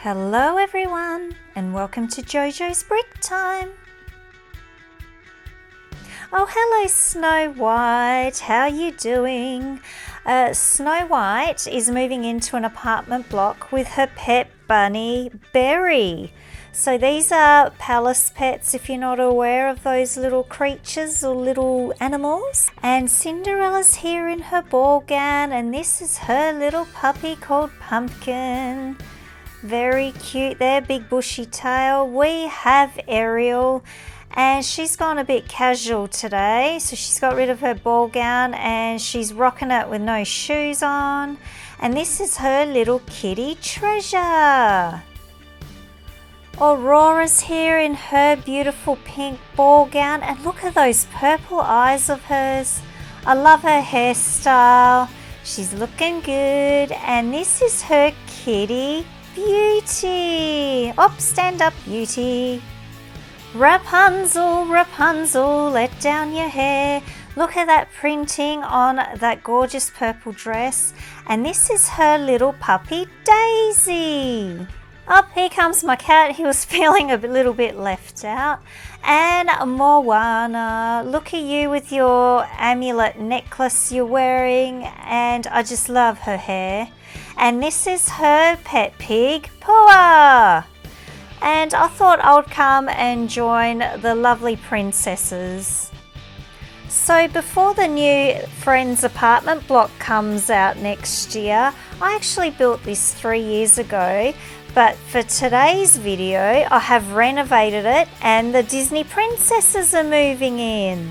Hello everyone and welcome to JoJo's Brick Time. Oh, hello Snow White, how are you doing? Snow White is moving into an apartment block with her pet bunny, Berry. So these are palace pets if you're not aware of those little creatures or little animals. And Cinderella's here in her ball gown and this is her little puppy called Pumpkin. Very cute there, big bushy tail. We have Ariel and she's gone a bit casual today, so she's got rid of her ball gown and she's rocking it with no shoes on. And this is her little kitty Treasure. Aurora's here in her beautiful pink ball gown and look at those purple eyes of hers. I love her hairstyle. She's looking good. And this is her kitty Beauty. Up, stand up, Beauty. Rapunzel, Rapunzel, let down your hair. Look at that printing on that gorgeous purple dress. And this is her little puppy, Daisy. Up, here comes my cat. He was feeling a little bit left out. And Moana, look at you with your amulet necklace you're wearing. And I just love her hair. And this is her pet pig, Pua. And I thought I would come and join the lovely princesses. So before the new Friends apartment block comes out next year, I actually built this 3 years ago. But for today's video, I have renovated it and the Disney princesses are moving in.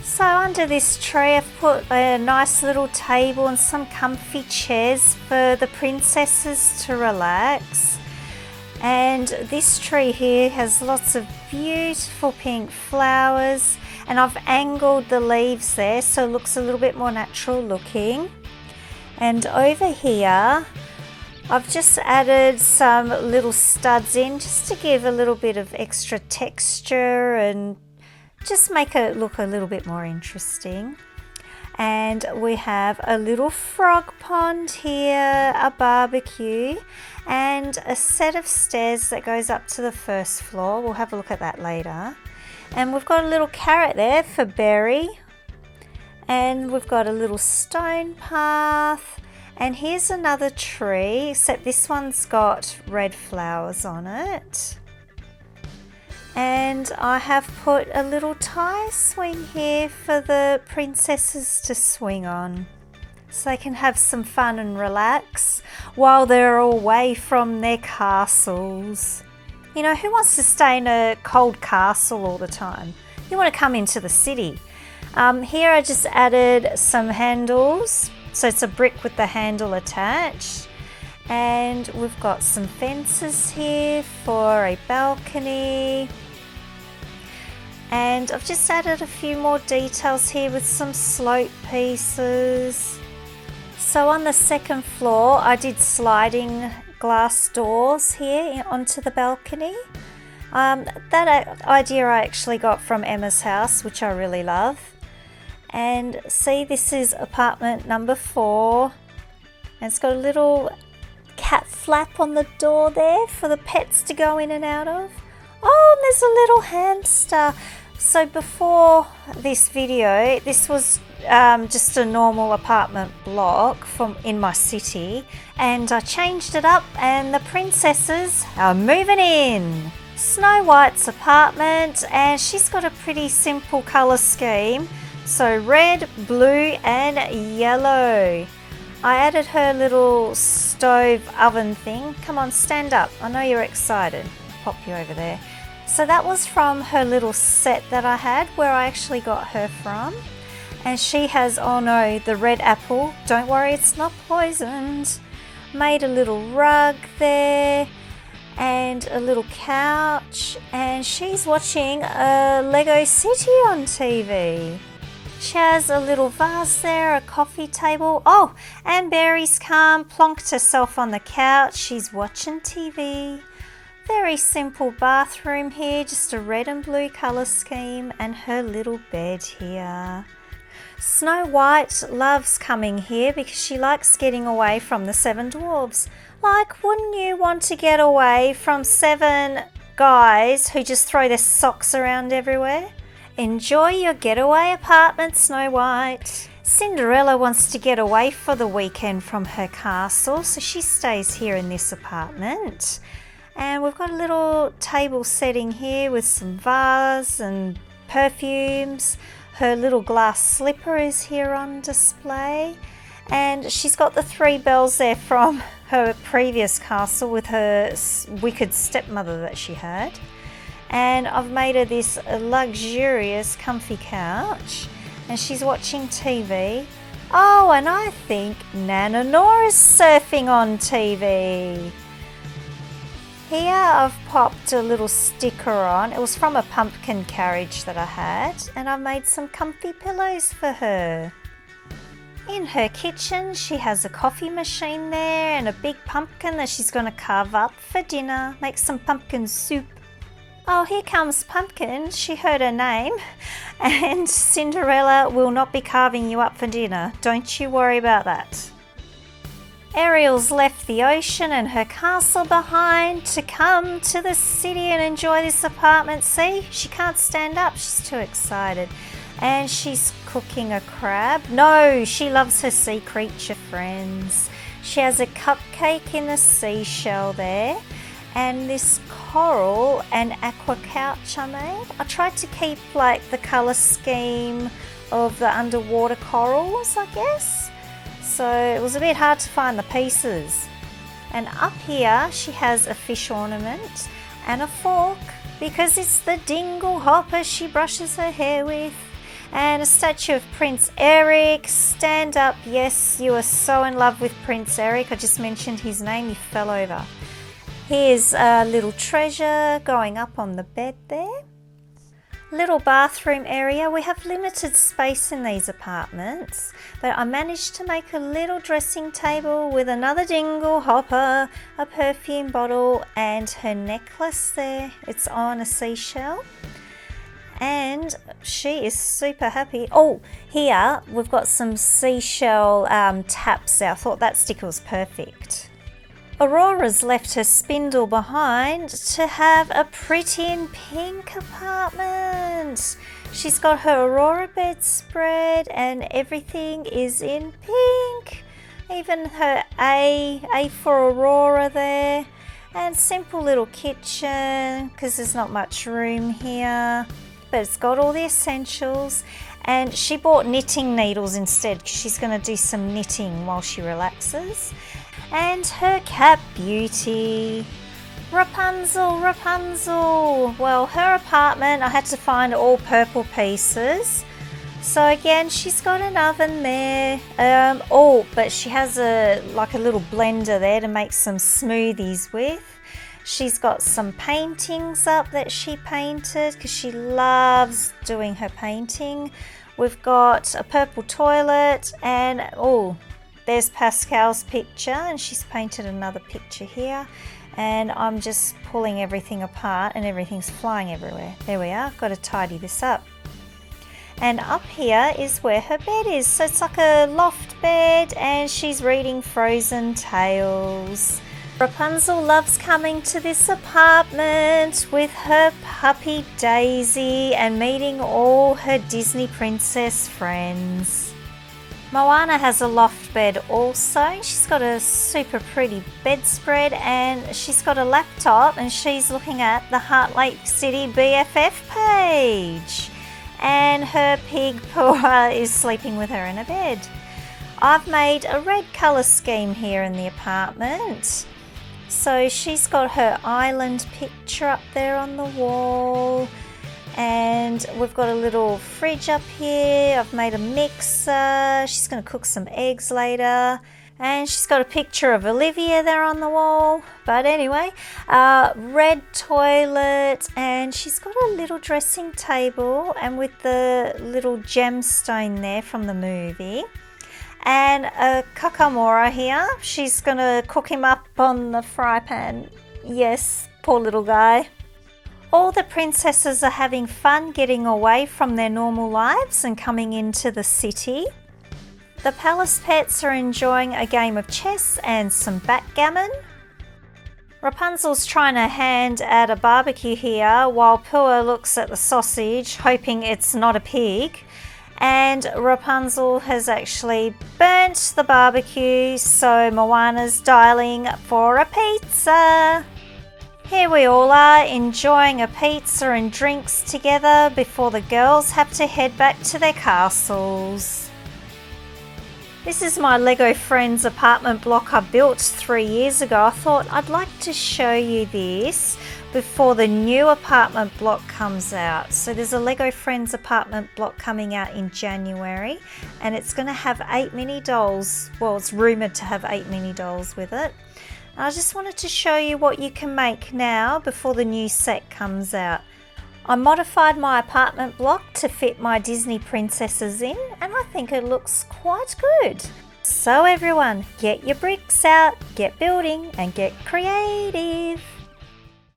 So under this tree I've put a nice little table and some comfy chairs for the princesses to relax. And this tree here has lots of beautiful pink flowers and I've angled the leaves there so it looks a little bit more natural looking. And over here I've just added some little studs in just to give a little bit of extra texture and just make it look a little bit more interesting. And we have a little frog pond here, a barbecue, and a set of stairs that goes up to the first floor. We'll have a look at that later. And we've got a little carrot there for Berry. And we've got a little stone path. And here's another tree, except this one's got red flowers on it. And I have put a little tire swing here for the princesses to swing on. So they can have some fun and relax while they're away from their castles. You know, who wants to stay in a cold castle all the time? You want to come into the city. Here I just added some handles. So it's a brick with the handle attached. And we've got some fences here for a balcony. And I've just added a few more details here with some slope pieces. So on the second floor, I did sliding glass doors here onto the balcony. That idea I actually got from Emma's house, which I really love. And see, this is apartment number 4. And it's got a little cat flap on the door there for the pets to go in and out of. Oh, and there's a little hamster. So before this video, this was just a normal apartment block in my city. And I changed it up and the princesses are moving in. Snow White's apartment, and she's got a pretty simple colour scheme. So red, blue and yellow. I added her little stove oven thing. Come on, stand up. I know you're excited. Pop you over there. So that was from her little set that I had where I actually got her from. And she has, oh no, the red apple. Don't worry, it's not poisoned. Made a little rug there and a little couch. And she's watching a Lego City on TV. She has a little vase there, a coffee table. Oh, and Berry's come, plonked herself on the couch. She's watching TV. Very simple bathroom here, just a red and blue colour scheme and her little bed here. Snow White loves coming here because she likes getting away from the 7 dwarves. Like, wouldn't you want to get away from 7 guys who just throw their socks around everywhere? Enjoy your getaway apartment, Snow White. Cinderella wants to get away for the weekend from her castle, so she stays here in this apartment. And we've got a little table setting here with some vase and perfumes. Her little glass slipper is here on display. And she's got the 3 bells there from her previous castle with her wicked stepmother that she had. And I've made her this luxurious comfy couch, and she's watching TV. Oh, and I think Nana Nora's surfing on TV. Here I've popped a little sticker on. It was from a pumpkin carriage that I had, and I've made some comfy pillows for her. In her kitchen, she has a coffee machine there and a big pumpkin that she's going to carve up for dinner, make some pumpkin soup. Oh, here comes Pumpkin. She heard her name. And Cinderella will not be carving you up for dinner. Don't you worry about that. Ariel's left the ocean and her castle behind to come to the city and enjoy this apartment. See, she can't stand up. She's too excited. And she's cooking a crab. No, she loves her sea creature friends. She has a cupcake in the seashell there. And this coral and aqua couch I made. I tried to keep like the colour scheme of the underwater corals, I guess. So it was a bit hard to find the pieces. And up here she has a fish ornament and a fork because it's the dingle hopper she brushes her hair with. And a statue of Prince Eric. Stand up. Yes, you are so in love with Prince Eric. I just mentioned his name. He fell over. Here's a little treasure going up on the bed there. Little bathroom area. We have limited space in these apartments, but I managed to make a little dressing table with another dingle hopper, a perfume bottle, and her necklace there. It's on a seashell. And she is super happy. Oh, here we've got some seashell taps there. I thought that sticker was perfect. Aurora's left her spindle behind to have a pretty in pink apartment. She's got her Aurora bedspread and everything is in pink. Even her A for Aurora there. And simple little kitchen because there's not much room here. But it's got all the essentials. And she bought knitting needles instead because she's going to do some knitting while she relaxes. And her cat Beauty. Rapunzel, Rapunzel. Well, her apartment, I had to find all purple pieces. So again, she's got an oven there. But she has a little blender there to make some smoothies with. She's got some paintings up that she painted because she loves doing her painting. We've got a purple toilet and there's Pascal's picture and she's painted another picture here. And I'm just pulling everything apart and everything's flying everywhere. There we are, got to tidy this up. And up here is where her bed is. So it's like a loft bed and she's reading Frozen tales. Rapunzel loves coming to this apartment with her puppy Daisy and meeting all her Disney princess friends. Moana has a loft bed also. She's got a super pretty bedspread and she's got a laptop and she's looking at the Heart Lake City BFF page. And her pig Pua is sleeping with her in a bed. I've made a red colour scheme here in the apartment. So she's got her island picture up there on the wall. And we've got a little fridge up here. I've made a mixer. She's going to cook some eggs later. And she's got a picture of Olivia there on the wall. But anyway, red toilet. And she's got a little dressing table. And with the little gemstone there from the movie. And a kakamora here. She's going to cook him up on the fry pan. Yes, poor little guy. All the princesses are having fun getting away from their normal lives and coming into the city. The palace pets are enjoying a game of chess and some backgammon. Rapunzel's trying her hand at a barbecue here while Pua looks at the sausage, hoping it's not a pig. And Rapunzel has actually burnt the barbecue, so Moana's dialing for a pizza. Here we all are enjoying a pizza and drinks together before the girls have to head back to their castles. This is my Lego Friends apartment block I built 3 years ago. I thought I'd like to show you this before the new apartment block comes out. So there's a Lego Friends apartment block coming out in January, and it's going to have 8 mini dolls. Well, it's rumoured to have 8 mini dolls with it. I just wanted to show you what you can make now before the new set comes out. I modified my apartment block to fit my Disney princesses in, and I think it looks quite good. So everyone, get your bricks out, get building and get creative.